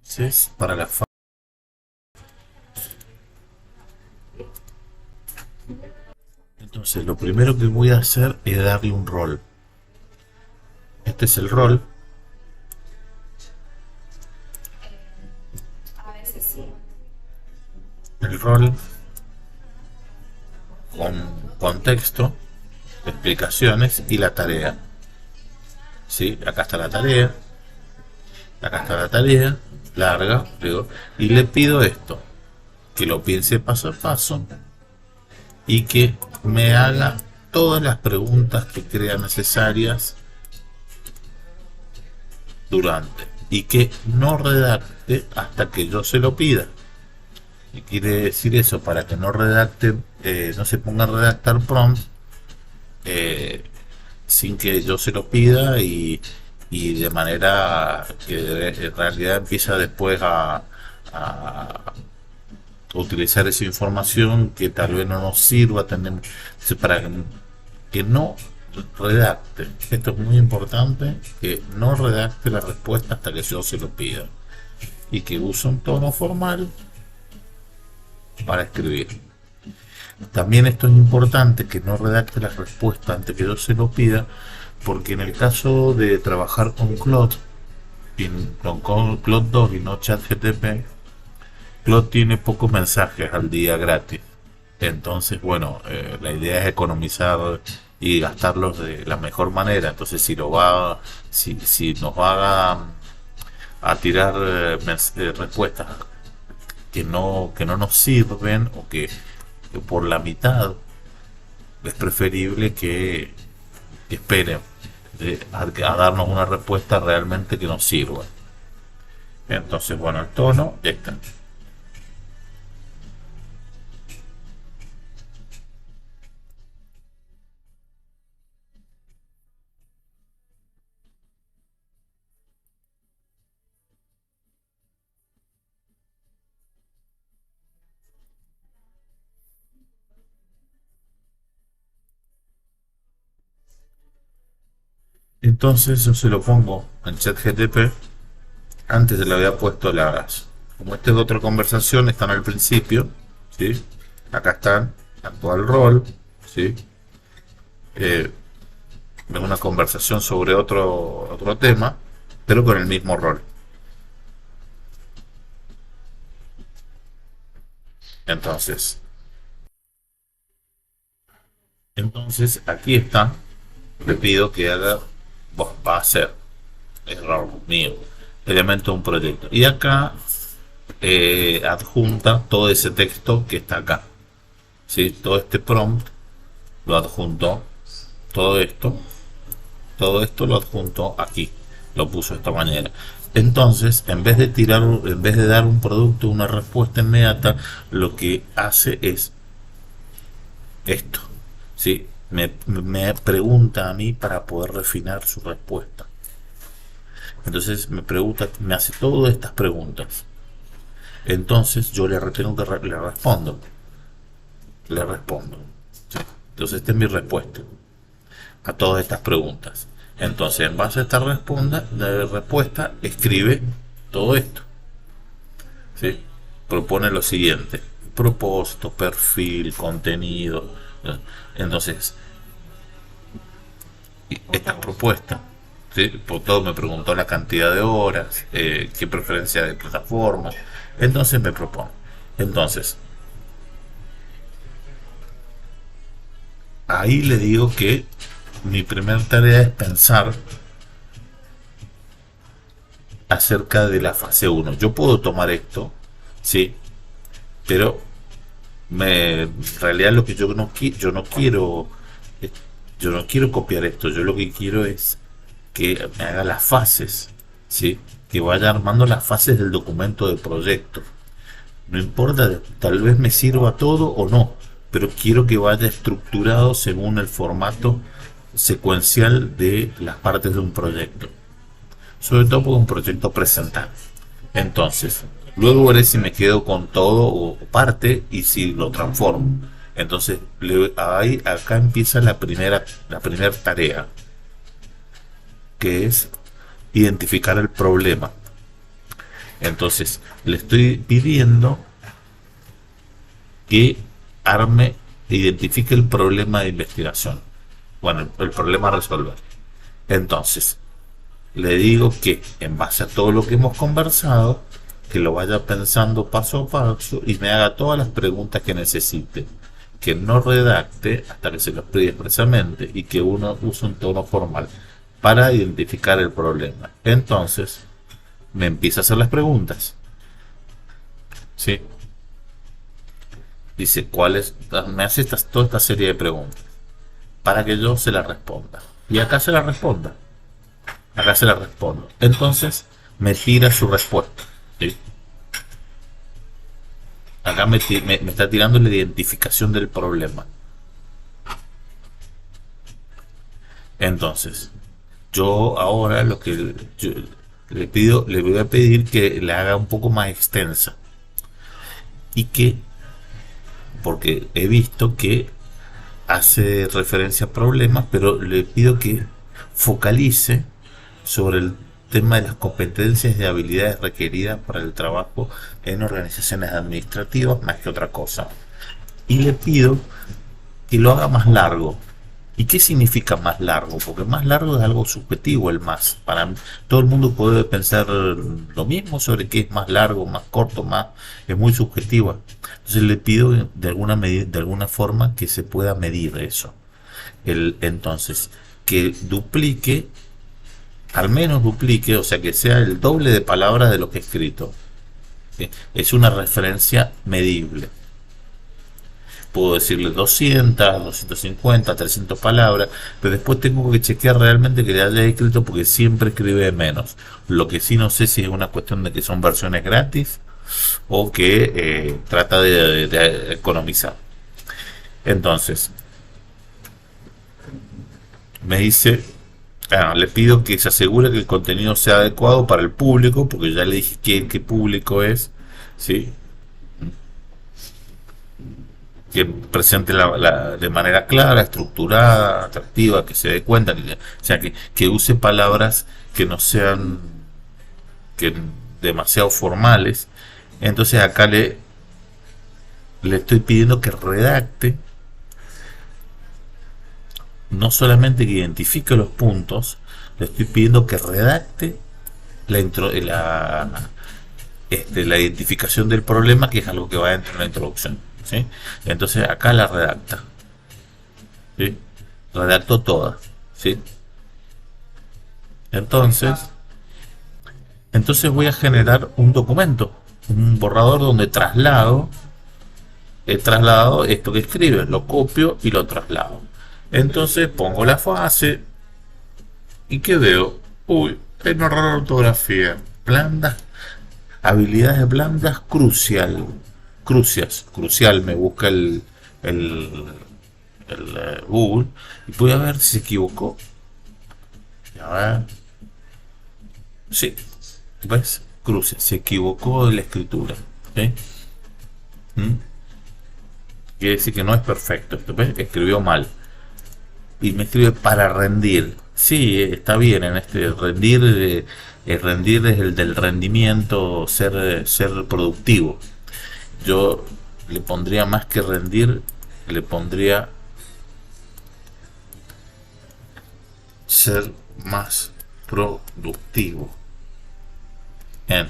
Entonces, para la entonces, lo primero que voy a hacer es darle un rol. Este es el rol. A veces sí. El rol con contexto, explicaciones y la tarea. ¿Sí? Acá está la tarea. Acá está la tarea. Larga, digo, y le pido esto. Que lo piense paso a paso y que me haga todas las preguntas que crea necesarias durante y que no redacte hasta que yo se lo pida. Y quiere decir eso, para que no redacte, no se ponga a redactar prompt eh, sin que yo se lo pida y de manera que en realidad empieza después a utilizar esa información que tal vez no nos sirva tener, para que no redacte. Esto es muy importante, que no redacte la respuesta hasta que yo se lo pida y que use un tono formal para escribir. También esto es importante, que no redacte la respuesta antes que yo se lo pida, porque en el caso de trabajar con Claude, con Claude 2 y no ChatGPT, Claude tiene pocos mensajes al día gratis. Entonces, bueno, la idea es economizar y gastarlos de la mejor manera. Entonces, si nos va a tirar respuestas que no nos sirven o que por la mitad, es preferible que esperen a darnos una respuesta realmente que nos sirva. Entonces, bueno, el tono, ya está. Entonces yo se lo pongo en ChatGPT. Antes le había puesto las, como esta es otra conversación, están al principio, ¿sí? Acá están, actual rol, ¿sí? Eh, es una conversación sobre otro tema, pero con el mismo rol. Entonces, entonces aquí está, le pido que haga, bueno, va a ser, error mío, elemento de un proyecto. Y acá adjunta todo ese texto que está acá, ¿sí? Todo este prompt lo adjunto, todo esto, todo esto lo adjunto aquí, lo puso de esta manera. Entonces, en vez de dar un producto, una respuesta inmediata, lo que hace es esto, ¿sí? Me pregunta a mí para poder refinar su respuesta. Entonces me pregunta, me hace todas estas preguntas. Entonces yo tengo que le respondo. ¿Sí? Entonces esta es mi respuesta a todas estas preguntas. Entonces, en base a esta respuesta, escribe todo esto. ¿Sí? Propone lo siguiente: propósito, perfil, contenido. Entonces, esta propuesta, ¿sí? Por todo me preguntó la cantidad de horas, qué preferencia de plataforma. Entonces me propone. Entonces, ahí le digo que mi primera tarea es pensar acerca de la fase uno. Yo puedo tomar esto, sí, pero en realidad lo que yo no quiero copiar esto. Yo lo que quiero es que me haga las fases, sí, que vaya armando las fases del documento de proyecto. No importa, tal vez me sirva todo o no, pero quiero que vaya estructurado según el formato secuencial de las partes de un proyecto, sobre todo por un proyecto presentado. Entonces, luego veré si me quedo con todo o parte y si lo transformo. Entonces, acá empieza la primera tarea, que es identificar el problema. Entonces le estoy pidiendo que arme, identifique el problema de investigación. Bueno, el problema a resolver. Entonces, le digo que en base a todo lo que hemos conversado, que lo vaya pensando paso a paso y me haga todas las preguntas que necesite. Que no redacte hasta que se lo pida expresamente y que uno use un tono formal para identificar el problema. Entonces, me empieza a hacer las preguntas. ¿Sí? Dice, ¿cuáles? Me hace toda esta serie de preguntas para que yo se las responda. Y acá se la responda. Acá se la respondo. Entonces, me tira su respuesta. ¿Sí? Acá me está tirando la identificación del problema. Entonces, yo ahora lo que yo le voy a pedir que la haga un poco más extensa. Y que, porque he visto que hace referencia a problemas, pero le pido que focalice sobre el tema de las competencias y habilidades requeridas para el trabajo en organizaciones administrativas más que otra cosa. Y le pido que lo haga más largo. ¿Y qué significa más largo? Porque más largo es algo subjetivo, el más. Para todo el mundo puede pensar lo mismo sobre qué es más largo, más corto, más. Es muy subjetiva. Entonces le pido de alguna medida, de alguna forma que se pueda medir eso. Entonces, que duplique, al menos duplique, o sea, que sea el doble de palabras de lo que he escrito. ¿Sí? Es una referencia medible. Puedo decirle 200, 250, 300 palabras, pero después tengo que chequear realmente que le haya escrito porque siempre escribe menos. Lo que sí no sé si es una cuestión de que son versiones gratis o que trata de economizar. Entonces, me dice, le pido que se asegure que el contenido sea adecuado para el público, porque ya le dije qué público es, ¿sí? Que presente de manera clara, estructurada, atractiva, que se dé cuenta, o sea, que use palabras que no sean que demasiado formales. Entonces acá le estoy pidiendo que redacte, no solamente que identifique los puntos, le estoy pidiendo que redacte la identificación del problema, que es algo que va dentro de la introducción. ¿Sí? Entonces acá la redacta. ¿Sí? Redacto toda. ¿Sí? Entonces voy a generar un documento, un borrador donde he trasladado esto que escribe, lo copio y lo traslado. Entonces pongo la fase y que veo, uy, hay un error de ortografía, blandas, habilidades blandas crucial, me busca el Google y voy a ver si se equivocó. A ver. Sí, ¿ves? Crucias, se equivocó en la escritura. ¿Sí? ¿Mm? Quiere decir que no es perfecto. ¿Ves? Escribió mal. Y me escribe para rendir. Sí, está bien en este rendir. Rendir es el del rendimiento, ser productivo. Yo le pondría más que rendir, le pondría ser más productivo en,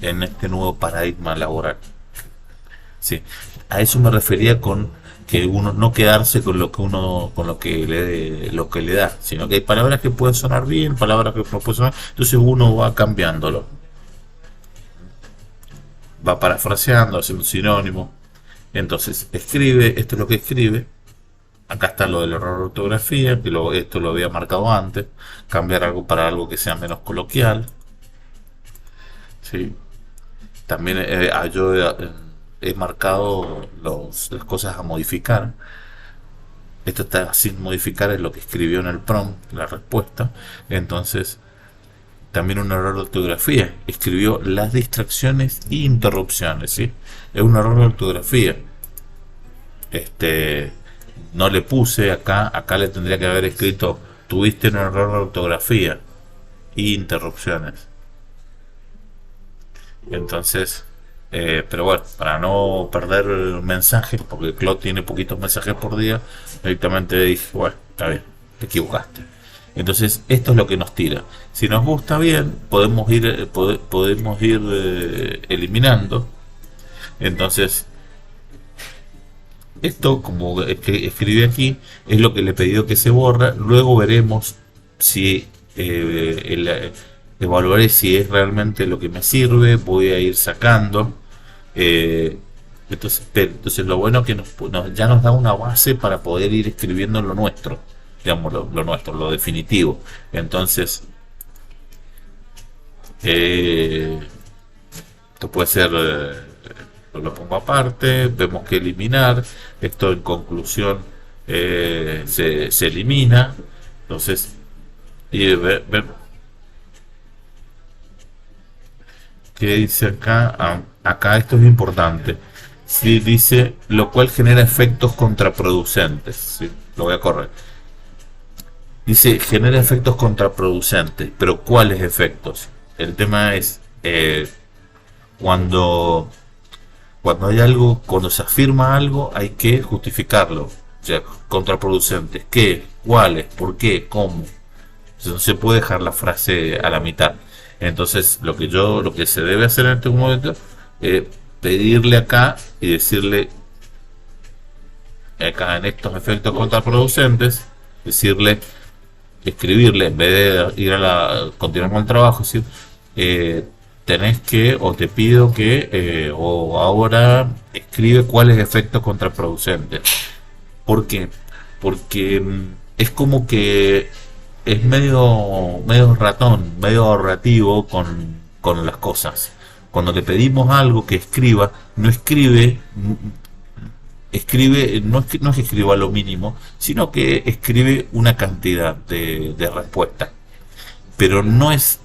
en este nuevo paradigma laboral. Sí, a eso me refería con que uno no quedarse con lo que uno, con lo que le da, sino que hay palabras que pueden sonar bien, palabras que no pueden sonar, entonces uno va cambiándolo, va parafraseando, haciendo sinónimo. Entonces escribe, esto es lo que escribe. Acá está lo del error de ortografía, que esto lo había marcado antes. Cambiar algo para algo que sea menos coloquial. ¿Sí? También yo he marcado las cosas a modificar. Esto está sin modificar, es lo que escribió en el prompt, la respuesta. Entonces, también un error de ortografía. Escribió las distracciones e interrupciones. ¿Sí? Es un error de ortografía. No le puse acá le tendría que haber escrito tuviste un error de ortografía y interrupciones. Entonces, pero bueno, para no perder mensajes, porque Claude tiene poquitos mensajes por día, directamente dije, bueno, está bien, te equivocaste. Entonces, esto es lo que nos tira. Si nos gusta bien, podemos ir eliminando. Entonces, esto, como escribe aquí, es lo que le he pedido que se borra. Luego veremos si evaluaré si es realmente lo que me sirve. Voy a ir sacando. eh, entonces lo bueno es que ya nos da una base para poder ir escribiendo lo nuestro, digamos, lo nuestro, lo definitivo. Entonces, eh, esto puede ser, lo pongo aparte, vemos que eliminar, esto en conclusión se elimina. Entonces, y ¿qué dice acá? Acá esto es importante. Sí, dice, lo cual genera efectos contraproducentes. ¿Sí? Lo voy a correr. Dice, genera efectos contraproducentes, pero ¿cuáles efectos? El tema es cuando cuando hay algo, cuando se afirma algo, hay que justificarlo. O sea, contraproducentes. ¿Qué? ¿Cuáles? ¿Por qué? ¿Cómo? No se puede dejar la frase a la mitad. Entonces, lo que se debe hacer en este momento es pedirle acá y decirle acá en estos efectos contraproducentes, decirle, escribirle en vez de ir a continuar con el trabajo, decir, eh, tenés que, o te pido que, o ahora escribe cuáles efectos contraproducentes. ¿Por qué? Porque es como que es medio ratón, medio ahorrativo con las cosas. Cuando le pedimos algo que escriba, no escribe, no es que escriba lo mínimo, sino que escribe una cantidad de respuestas. Pero no es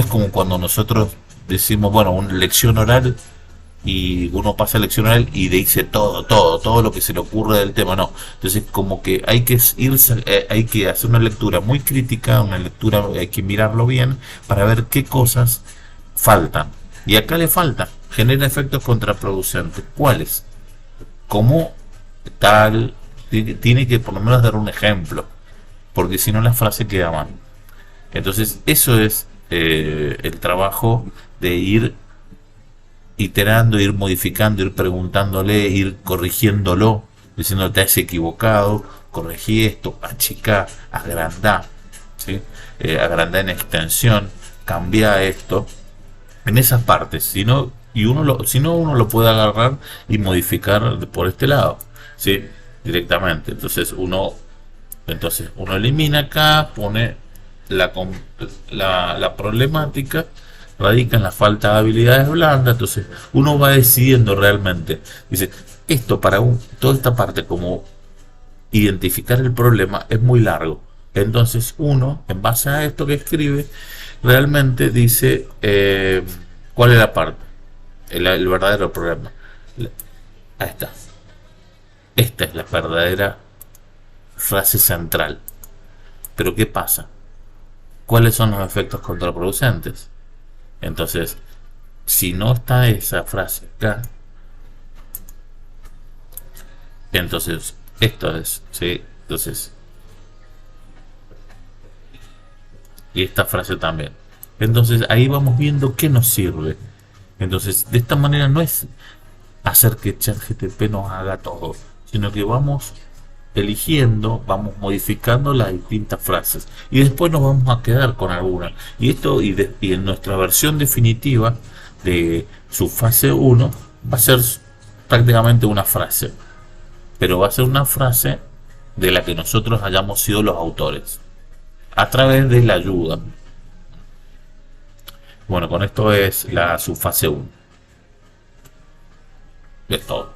como cuando nosotros decimos, bueno, una lección oral y uno pasa a lección oral y dice todo lo que se le ocurre del tema, no. Entonces como que hay que hacer una lectura muy crítica, una lectura, hay que mirarlo bien para ver qué cosas faltan. Y acá le falta, genera efectos contraproducentes. ¿Cuáles? Como tal, tiene que por lo menos dar un ejemplo, porque si no la frase queda mal. Entonces, eso es el trabajo de ir iterando, ir modificando, ir preguntándole, ir corrigiéndolo, diciendo te has equivocado, corregí esto, achicá, agrandá, ¿sí? Agrandá en extensión, cambia esto, en esas partes, si no uno lo puede agarrar y modificar por este lado, ¿sí? Directamente. Entonces uno elimina acá, pone la, la problemática radica en la falta de habilidades blandas. Entonces uno va decidiendo realmente, dice, esto para toda esta parte como identificar el problema es muy largo. Entonces uno, en base a esto que escribe, realmente dice cuál es la parte, el verdadero problema. Ahí está. Esta es la verdadera frase central. Pero ¿qué pasa? ¿Cuáles son los efectos contraproducentes? Entonces, si no está esa frase acá, entonces esto es, ¿sí? Entonces, y esta frase también. Entonces ahí vamos viendo qué nos sirve. Entonces, de esta manera no es hacer que ChatGPT nos haga todo, sino que vamos eligiendo, vamos modificando las distintas frases y después nos vamos a quedar con alguna. Y esto y en nuestra versión definitiva de su fase uno va a ser prácticamente una frase, pero va a ser una frase de la que nosotros hayamos sido los autores a través de la ayuda. Bueno, con esto es su fase uno. Es todo.